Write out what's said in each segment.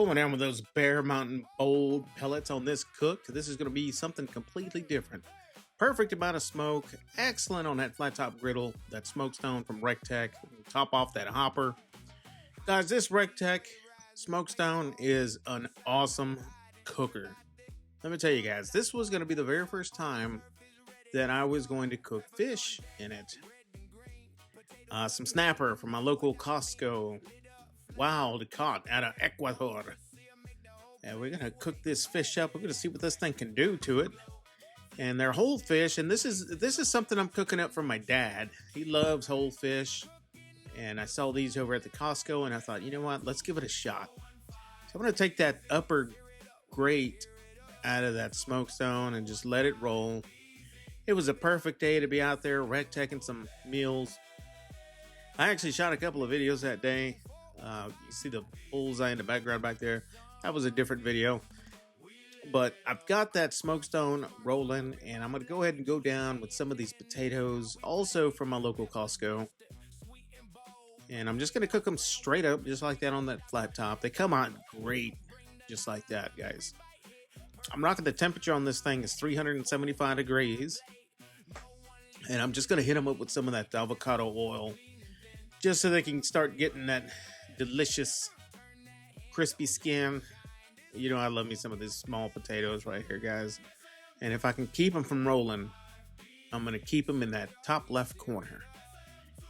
Going down with those Bear Mountain Bold pellets on this cook. This is going to be something completely different. Perfect amount of smoke. Excellent on that flat top griddle. That smokestone from Recteq. Top off that hopper. Guys, this Recteq smokestone is an awesome cooker. Let me tell you guys, this was going to be the very first time that I was going to cook fish in it. Some snapper from my local Costco. Wild caught out of Ecuador. And we're gonna cook this fish up. We're gonna see what this thing can do to it. And they're whole fish, and this is something I'm cooking up for my dad. He loves whole fish. And I saw these over at the Costco, and I thought, you know what, let's give it a shot. So I'm gonna take that upper grate out of that smokestone and just let it roll. It was a perfect day to be out there Recteqing some meals. I actually shot a couple of videos that day. You see the bullseye in the background back there. That was a different video. But I've got that smokestone rolling, and I'm going to go ahead and go down with some of these potatoes, also from my local Costco. And I'm just going to cook them straight up, just like that on that flat top. They come out great, just like that, guys. I'm rocking the temperature on this thing is 375 degrees. And I'm just going to hit them up with some of that avocado oil, just so they can start getting that delicious crispy skin. You know, I love me some of these small potatoes right here, guys. And if I can keep them from rolling, I'm going to keep them in that top left corner.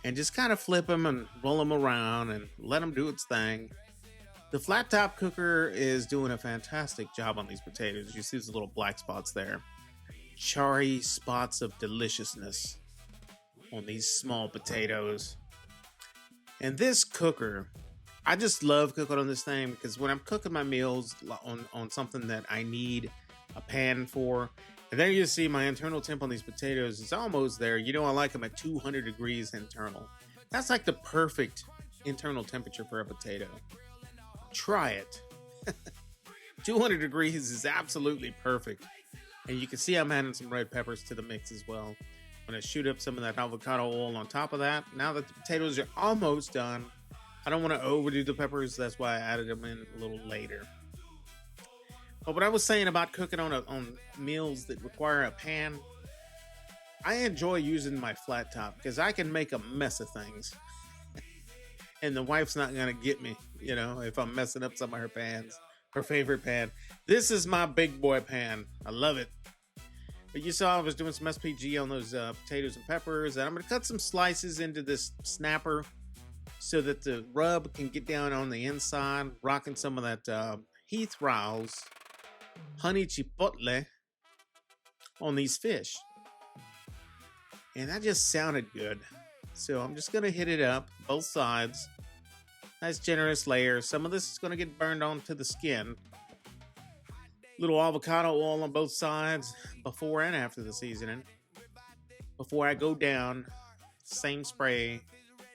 And just kind of flip them and roll them around and let them do its thing. The flat top cooker is doing a fantastic job on these potatoes. You see these little black spots there. Charry spots of deliciousness on these small potatoes. And this cooker, I just love cooking on this thing because when I'm cooking my meals on something that I need a pan for, and there you see my internal temp on these potatoes is almost there. You know, I like them at 200 degrees internal. That's like the perfect internal temperature for a potato. Try it. 200 degrees is absolutely perfect. And you can see I'm adding some red peppers to the mix as well. I'm going to shoot up some of that avocado oil on top of that. Now that the potatoes are almost done, I don't want to overdo the peppers. That's why I added them in a little later. But what I was saying about cooking on meals that require a pan, I enjoy using my flat top because I can make a mess of things. And the wife's not going to get me, you know, if I'm messing up some of her pans, her favorite pan. This is my big boy pan. I love it. But you saw I was doing some SPG on those potatoes and peppers. And I'm going to cut some slices into this snapper so that the rub can get down on the inside. Rocking some of that Heath Rouse Honey Chipotle on these fish. And that just sounded good. So I'm just going to hit it up both sides. Nice generous layer. Some of this is going to get burned onto the skin. Little avocado oil on both sides before and after the seasoning. Before I go down, same spray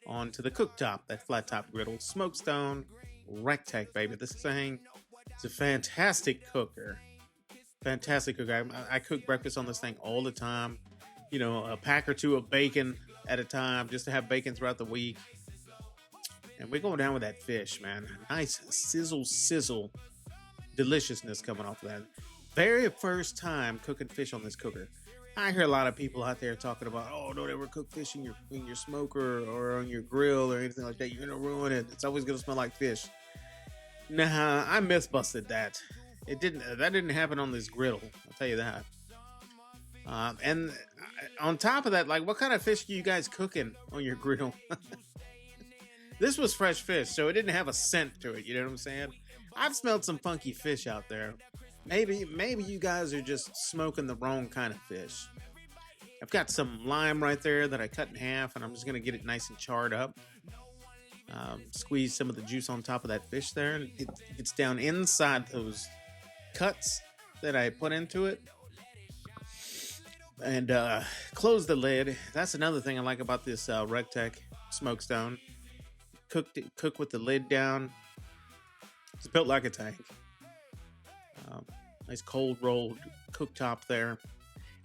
onto the cooktop, that flat top griddle, smokestone, Recteq, baby. This thing is a fantastic cooker. Fantastic cooker. I cook breakfast on this thing all the time. You know, a pack or two of bacon at a time, just to have bacon throughout the week. And we're going down with that fish, man. Nice sizzle deliciousness coming off of that. Very first time cooking fish on this cooker. I hear a lot of people out there talking about, oh, don't ever cook fish in your smoker or on your grill or anything like that. You're gonna ruin it. It's always gonna smell like fish. Nah, I myth-busted that. That didn't happen on this griddle. I'll tell you that. And on top of that, like, what kind of fish are you guys cooking on your griddle? This was fresh fish, so it didn't have a scent to it. You know what I'm saying? I've smelled some funky fish out there. Maybe you guys are just smoking the wrong kind of fish. I've got some lime right there that I cut in half, and I'm just going to get it nice and charred up. Squeeze some of the juice on top of that fish there, and it gets down inside those cuts that I put into it. And close the lid. That's another thing I like about this Recteq smokestone. Cook with the lid down. It's built like a tank. Nice cold rolled cooktop there.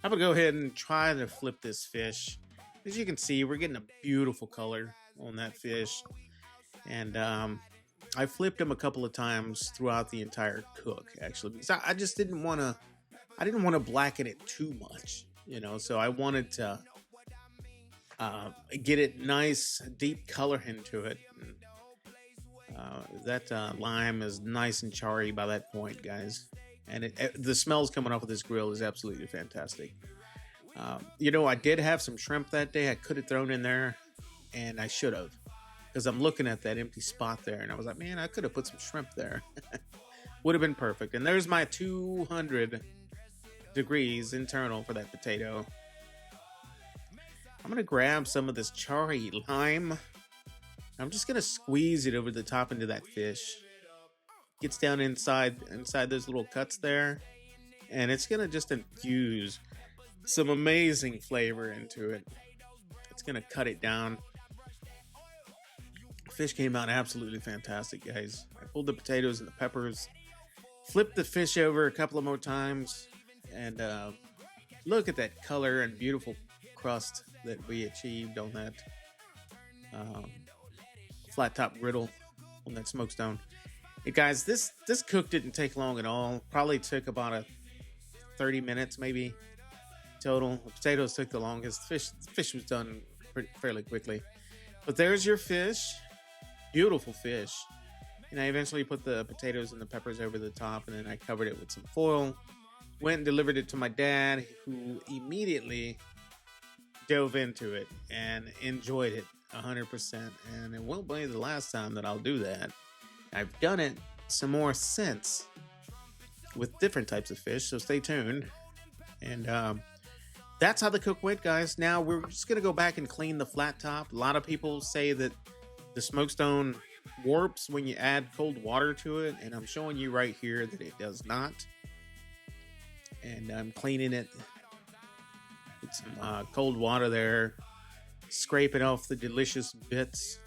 I'm gonna go ahead and try to flip this fish. As you can see, we're getting a beautiful color on that fish. And I flipped them a couple of times throughout the entire cook, actually, because I just didn't want to. I didn't want to blacken it too much, So I wanted to get it nice, deep color into it. And, that lime is nice and charry by that point, guys. And the smells coming off of this grill is absolutely fantastic. I did have some shrimp that day. I could have thrown in there, and I should have, because I'm looking at that empty spot there, and I was like, man, I could have put some shrimp there. Would have been perfect. And there's my 200 degrees internal for that potato. I'm going to grab some of this charry lime. I'm just going to squeeze it over the top into that fish. Gets down inside those little cuts there. And it's going to just infuse some amazing flavor into it. It's going to cut it down. Fish came out absolutely fantastic, guys. I pulled the potatoes and the peppers. Flipped the fish over a couple of more times. And look at that color and beautiful crust that we achieved on that flat top griddle on that smokestone. Hey guys, this cook didn't take long at all. Probably took about 30 minutes maybe total. The potatoes took the longest. The fish was done fairly quickly. But there's your fish. Beautiful fish. And I eventually put the potatoes and the peppers over the top, and then I covered it with some foil. Went and delivered it to my dad, who immediately dove into it and enjoyed it 100%. And it won't be the last time that I'll do that. I've done it some more since with different types of fish, so stay tuned. And that's how the cook went, guys. Now we're just going to go back and clean the flat top. A lot of people say that the smokestone warps when you add cold water to it, and I'm showing you right here that it does not. And I'm cleaning it with some cold water there, scraping off the delicious bits,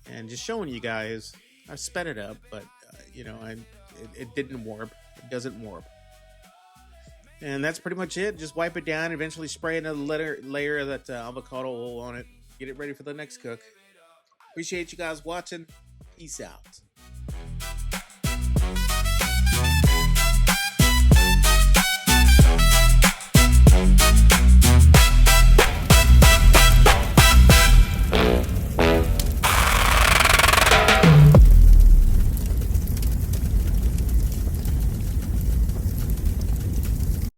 and just showing you guys. I sped it up, but it didn't warp. It doesn't warp. And that's pretty much it. Just wipe it down, eventually spray another layer of that avocado oil on it. Get it ready for the next cook. Appreciate you guys watching. Peace out.